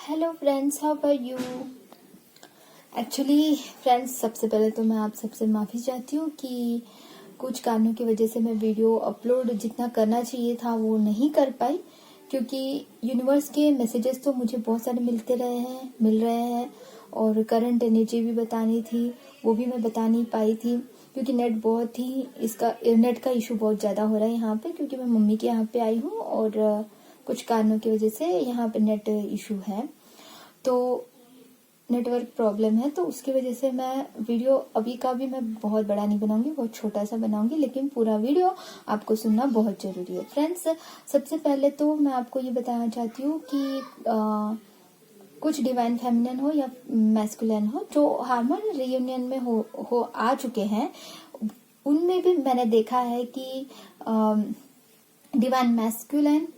Hello friends, how are you. Actually friends, सबसे पहले तो मैं आप सबसे माफ़ी चाहती हूँ कि कुछ कारणों की वजह से मैं वीडियो अपलोड जितना करना चाहिए था वो नहीं कर पाई, क्योंकि यूनिवर्स के मैसेजेस तो मुझे बहुत सारे मिल रहे हैं और करंट एनर्जी भी बतानी थी, वो भी मैं बता नहीं पाई थी क्योंकि नेट का इशू बहुत ज़्यादा हो रहा है यहाँ पे, क्योंकि मैं मम्मी के यहाँ पे आई हूँ और कुछ कारणों की वजह से यहाँ पे नेट इशू है, तो नेटवर्क प्रॉब्लम है। तो उसकी वजह से मैं वीडियो अभी का भी मैं बहुत बड़ा नहीं बनाऊंगी, बहुत छोटा सा बनाऊंगी, लेकिन पूरा वीडियो आपको सुनना बहुत जरूरी है। फ्रेंड्स, सबसे पहले तो मैं आपको ये बताना चाहती हूँ कि कुछ डिवाइन फेमिनिन हो या मैस्कुलिन हो जो हार्मोन रियूनियन में हो आ चुके हैं, उनमें भी मैंने देखा है कि डिवाइन मैस्कुलिन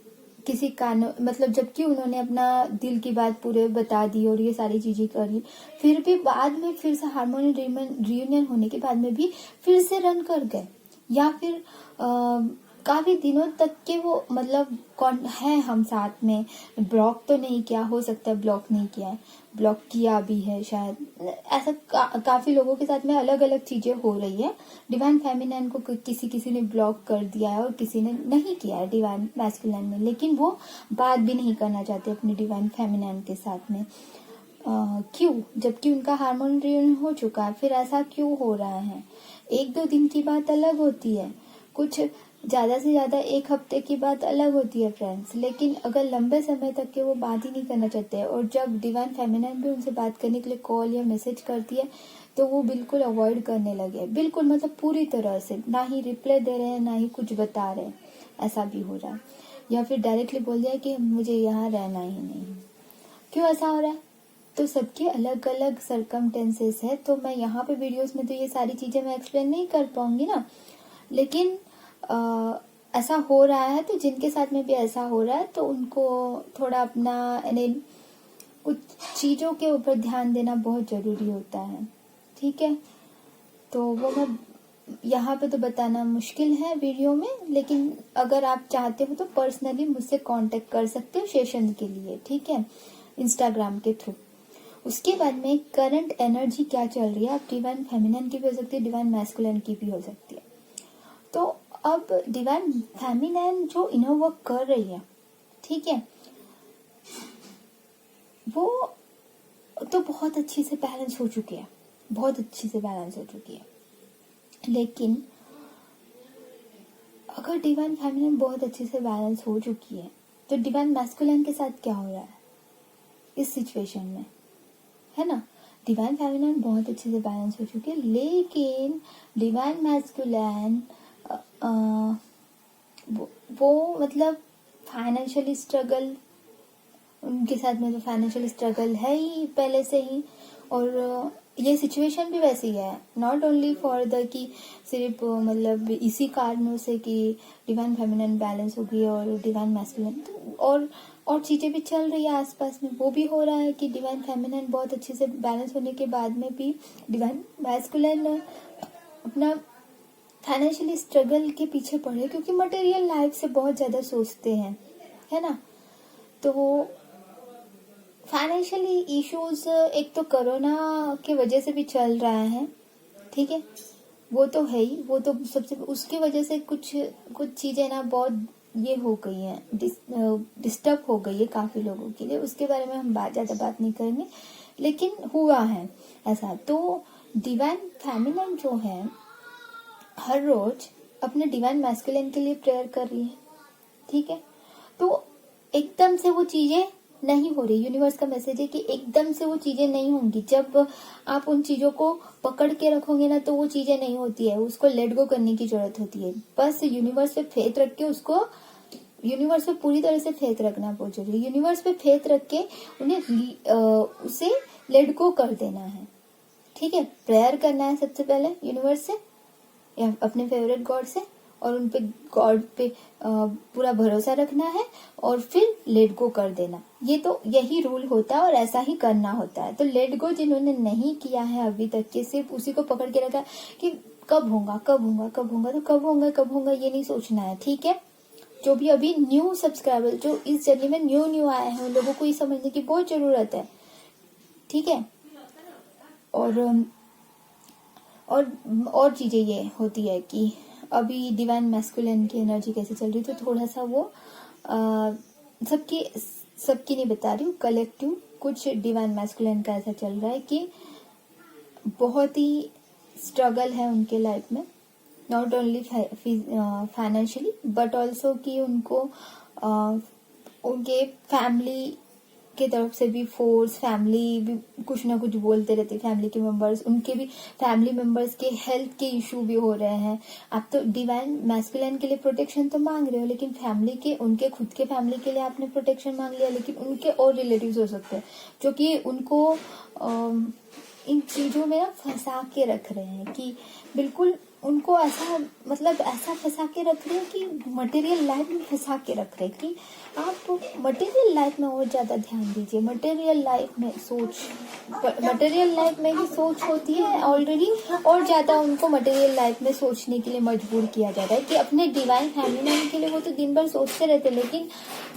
किसी कारण मतलब जबकि उन्होंने अपना दिल की बात पूरे बता दी और ये सारी चीजें करी, फिर भी बाद में फिर से हार्मोन रियूनियन होने के बाद में भी फिर से रन कर गए, या फिर काफी दिनों तक के वो मतलब कौन है हम साथ में, ब्लॉक तो नहीं किया, हो सकता है ब्लॉक नहीं किया है, ब्लॉक किया भी है शायद, ऐसा काफी लोगों के साथ में अलग अलग चीजें हो रही है। डिवाइन फेमिनिन को किसी ने ब्लॉक कर दिया है और किसी ने नहीं किया है डिवाइन मैस्कुलिन में, लेकिन वो बात भी नहीं करना चाहते अपने डिवाइन फेमिनिन के साथ में। क्यों, जबकि उनका हार्मोन रियूनियन हो चुका है, फिर ऐसा क्यों हो रहा है। एक दो दिन की बात अलग होती है, कुछ ज्यादा से ज्यादा एक हफ्ते की बात अलग होती है फ्रेंड्स, लेकिन अगर लंबे समय तक के वो बात ही नहीं करना चाहते और जब डिवाइन फेमिनिन भी उनसे बात करने के लिए कॉल या मैसेज करती है तो वो बिल्कुल अवॉइड करने लगे, बिल्कुल मतलब पूरी तरह से, ना ही रिप्लाई दे रहे हैं ना ही कुछ बता रहे हैं, ऐसा भी हो रहा है। या फिर डायरेक्टली बोल दिया कि मुझे यहाँ रहना ही नहीं। क्यों ऐसा हो रहा है, तो सबके अलग अलग सर्कमटेंसेस है, तो मैं यहाँ पे वीडियोस में तो ये सारी चीजें मैं एक्सप्लेन नहीं कर पाऊंगी ना, लेकिन ऐसा हो रहा है तो जिनके साथ में भी ऐसा हो रहा है तो उनको थोड़ा अपना यानी कुछ चीजों के ऊपर ध्यान देना बहुत जरूरी होता है, ठीक है। तो वो मैं यहाँ पे तो बताना मुश्किल है वीडियो में, लेकिन अगर आप चाहते हो तो पर्सनली मुझसे कांटेक्ट कर सकते हो सेशन के लिए, ठीक है, इंस्टाग्राम के थ्रू। उसके बाद में करंट एनर्जी क्या चल रही है, आप डिवाइन फेमिनिन की भी हो सकती है, डिवाइन मैस्कुलिन की भी हो सकती है। तो अब डिवाइन फेमिनिन जो इनर वर्क कर रही है, ठीक है, वो तो बहुत अच्छी से बैलेंस हो चुकी है, बहुत अच्छी से बैलेंस हो चुकी है, लेकिन अगर डिवाइन फेमिनिन बहुत अच्छे से बैलेंस हो चुकी है तो डिवाइन मैस्कुलिन के साथ क्या हो रहा है इस सिचुएशन में, है ना। डिवाइन फेमिनिन बहुत अच्छे से बैलेंस हो चुकी है, लेकिन डिवाइन मैस्कुलिन वो मतलब फाइनेंशियली स्ट्रगल, उनके साथ में तो फाइनेंशियल स्ट्रगल है ही पहले से ही, और ये सिचुएशन भी वैसी है, नॉट ओनली फॉर द कि सिर्फ मतलब इसी कारणों से कि डिवाइन फेमिनिन बैलेंस हो गई और डिवाइन मैस्कुलिन, तो और चीजें भी चल रही है आसपास में, वो भी हो रहा है कि डिवाइन फेमिनिन बहुत अच्छे से बैलेंस होने के बाद में भी डिवाइन मैस्कुलिन अपना फाइनेंशियली स्ट्रगल के पीछे पड़े, क्योंकि मटेरियल लाइफ से बहुत ज्यादा सोचते हैं, है ना। तो फाइनेंशियली इश्यूज एक तो कोरोना की वजह से भी चल रहा है, ठीक है, वो तो है ही, वो तो सबसे उसकी वजह से कुछ चीजें ना बहुत ये हो गई हैं, डिस्टर्ब हो गई है काफी लोगों के लिए, उसके बारे में हम ज्यादा बात नहीं करेंगे, लेकिन हुआ है ऐसा। तो डिवाइन फेमिनिन जो है हर रोज अपने डिवाइन मैस्कुलिन के लिए प्रेयर कर रही है, ठीक है, तो एकदम से वो चीजें नहीं हो रही, यूनिवर्स का मैसेज है कि एकदम से वो चीजें नहीं होंगी, जब आप उन चीजों को पकड़ के रखोगे ना तो वो चीजें नहीं होती है, उसको लेट गो करने की जरूरत होती है, बस यूनिवर्स पे फेथ रख के उसको, यूनिवर्स पे पूरी तरह से फेथ रखना बहुत जरूरी है, यूनिवर्स पे फेथ रख के उन्हें उसे लेट गो कर देना है, ठीक है, प्रेयर करना है सबसे पहले यूनिवर्स से या अपने फेवरेट गॉड से, और उन पे गॉड पे पूरा भरोसा रखना है और फिर लेट गो कर देना, ये तो यही रूल होता है और ऐसा ही करना होता है। तो लेट गो जिन्होंने नहीं किया है अभी तक के, सिर्फ उसी को पकड़ के रखा कि कब होगा कब होगा कब होगा, तो कब होगा ये नहीं सोचना है, ठीक है, जो भी अभी न्यू सब्सक्राइबर, जो इस जर्नी में न्यू आए हैं, उन लोगों को ये समझने की बहुत जरूरत है, ठीक है। और और चीजें ये होती है कि अभी डिवाइन मैस्कुलिन की एनर्जी कैसे चल रही, तो थोड़ा सा वो सबकी नहीं बता रही हूँ, कलेक्टिव कुछ डिवाइन मैस्कुलिन का ऐसा चल रहा है कि बहुत ही स्ट्रगल है उनके लाइफ में, not only financially but also कि उनको उनके फैमिली के तरफ से भी फोर्स, फैमिली भी कुछ ना कुछ बोलते रहते, फैमिली के मेंबर्स, उनके भी फैमिली मेंबर्स के हेल्थ के इशू भी हो रहे हैं। आप तो डिवाइन मैस्कुलिन के लिए प्रोटेक्शन तो मांग रहे हो, लेकिन फैमिली के, उनके खुद के फैमिली के लिए आपने प्रोटेक्शन मांग लिया, लेकिन उनके और रिलेटिव्स हो सकते हैं जो कि उनको इन चीजों में ना फंसा के रख रहे हैं, कि बिल्कुल उनको ऐसा, मतलब ऐसा फंसा के रख रहे हैं कि मटेरियल लाइफ में फंसा के रख रहे हैं कि आप मटेरियल लाइफ में और ज्यादा ध्यान दीजिए। मटेरियल लाइफ में ही सोच होती है ऑलरेडी, और ज्यादा उनको मटेरियल लाइफ में सोचने के लिए मजबूर किया जा रहा है कि अपने डिवाइन फैमिली मैन के लिए वो तो दिन भर सोचते रहते, लेकिन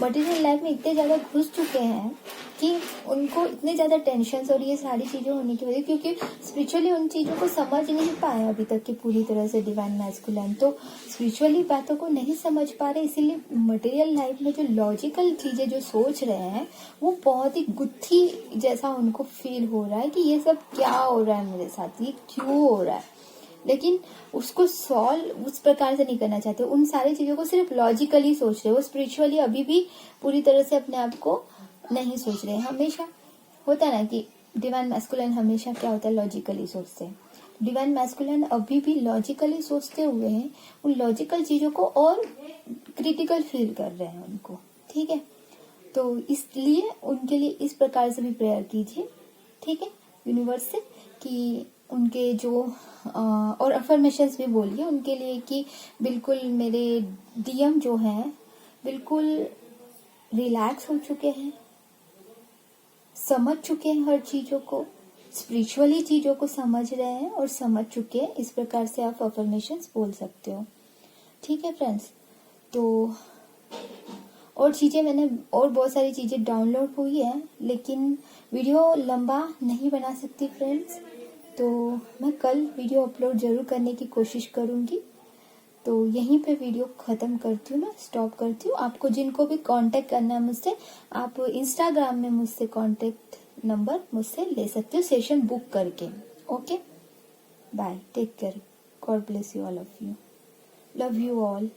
मटेरियल लाइफ में इतने ज्यादा घुस चुके हैं कि उनको इतने ज्यादा टेंशन और ये सारी चीजें होने की वजह, क्योंकि स्पिरिचुअली उन चीजों को समझ नहीं पाए अभी तक कि पूरी तरह से डिवाइन मैस्कुलिन, तो स्पिरिचुअली बातों को नहीं समझ पा रहे, इसीलिए मटेरियल लाइफ में जो लॉजिकल चीजें जो सोच रहे हैं वो बहुत ही गुत्थी जैसा उनको फील हो रहा है कि ये सब क्या हो रहा है मेरे साथ, ये क्यों हो रहा है, लेकिन उसको सॉल्व उस प्रकार से नहीं करना चाहते। उन सारी चीजों को सिर्फ लॉजिकली सोच रहे, वो स्पिरिचुअली अभी भी पूरी तरह से अपने आप को नहीं सोच रहे। हमेशा होता है ना कि डिवाइन मैस्कुलिन हमेशा क्या होता है, लॉजिकली सोचते हैं। डिवाइन मैस्कुलिन अभी भी लॉजिकली सोचते हुए हैं, उन लॉजिकल चीजों को और क्रिटिकल फील कर रहे हैं उनको, ठीक है। तो इसलिए उनके लिए इस प्रकार से भी प्रेयर कीजिए, ठीक है, यूनिवर्स से, कि उनके जो और अफर्मेशंस भी बोलिए उनके लिए कि बिल्कुल मेरे डीएम जो हैं बिल्कुल रिलैक्स हो चुके हैं, समझ चुके हैं हर चीजों को, स्पिरिचुअली चीजों को समझ रहे हैं और समझ चुके हैं। इस प्रकार से आप अफर्मेशंस बोल सकते हो, ठीक है फ्रेंड्स। तो और चीजें मैंने और बहुत सारी चीजें डाउनलोड हुई है, लेकिन वीडियो लंबा नहीं बना सकती फ्रेंड्स, तो मैं कल वीडियो अपलोड जरूर करने की कोशिश करूंगी। तो यहीं पे वीडियो खत्म करती हूँ, मैं स्टॉप करती हूँ। आपको जिनको भी कांटेक्ट करना है मुझसे, आप इंस्टाग्राम में मुझसे कांटेक्ट नंबर मुझसे ले सकते हो सेशन बुक करके। Okay, bye, take care, God bless you all of you, love you all.